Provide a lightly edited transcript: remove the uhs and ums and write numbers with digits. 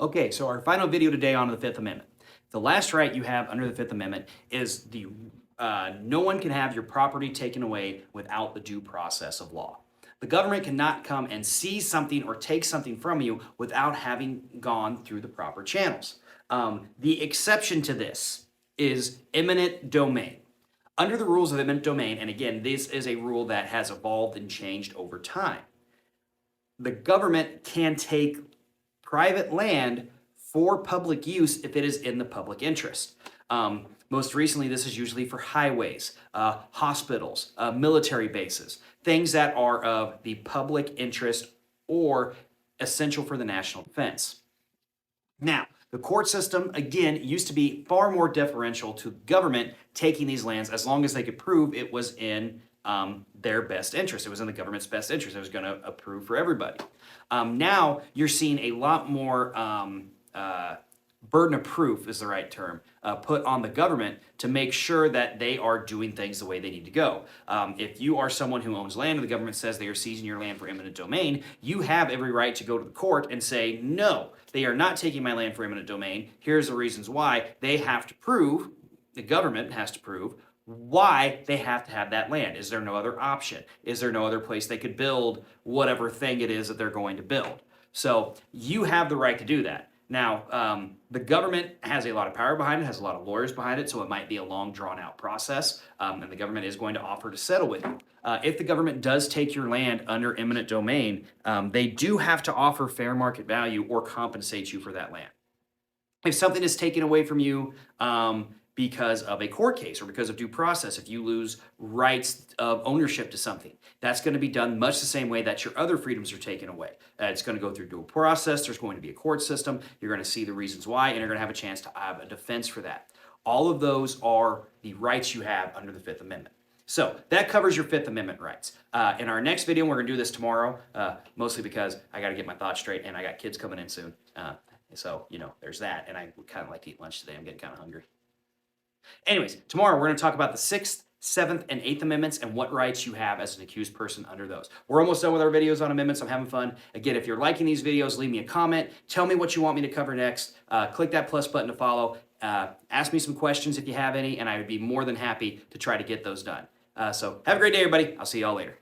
Okay, so our final video today on the Fifth Amendment. The last right you have under the Fifth Amendment is no one can have your property taken away without the due process of law. The government cannot come and seize something or take something from you without having gone through the proper channels. The exception to this is eminent domain. Under the rules of eminent domain, and again, this is a rule that has evolved and changed over time, the government can take private land for public use if it is in the public interest. Most recently, this is usually for highways, hospitals, military bases, things that are of the public interest or essential for the national defense. Now, the court system, again, used to be far more deferential to government taking these lands as long as they could prove it was in their best interest. It was in the government's best interest. It was going to approve for everybody. Now you're seeing a lot more burden of proof is the right term, put on the government to make sure that they are doing things the way they need to go. If you are someone who owns land and the government says they are seizing your land for eminent domain, you have every right to go to the court and say, no, they are not taking my land for eminent domain. Here's the reasons why. They have to prove, the government has to prove, why they have to have that land. Is there no other option? Is there no other place they could build whatever thing it is that they're going to build? So you have the right to do that. Now, the government has a lot of power behind it, has a lot of lawyers behind it, so it might be a long, drawn-out process, and the government is going to offer to settle with you. If the government does take your land under eminent domain, they do have to offer fair market value or compensate you for that land. If something is taken away from you because of a court case or because of due process, if you lose rights of ownership to something, that's going to be done much the same way that your other freedoms are taken away. It's going to go through due process. There's going to be a court system. You're going to see the reasons why, and you're going to have a chance to have a defense for that. All of those are the rights you have under the Fifth Amendment. So that covers your Fifth Amendment rights. In our next video, we're going to do this tomorrow, mostly because I got to get my thoughts straight and I got kids coming in soon. So, there's that. And I would kind of like to eat lunch today. I'm getting kind of hungry. Anyways, tomorrow we're going to talk about the 6th, 7th, and 8th Amendments and what rights you have as an accused person under those. We're almost done with our videos on amendments. I'm having fun. Again, if you're liking these videos, leave me a comment. Tell me what you want me to cover next. Click that plus button to follow. Ask me some questions if you have any, and I would be more than happy to try to get those done. So have a great day, everybody. I'll see you all later.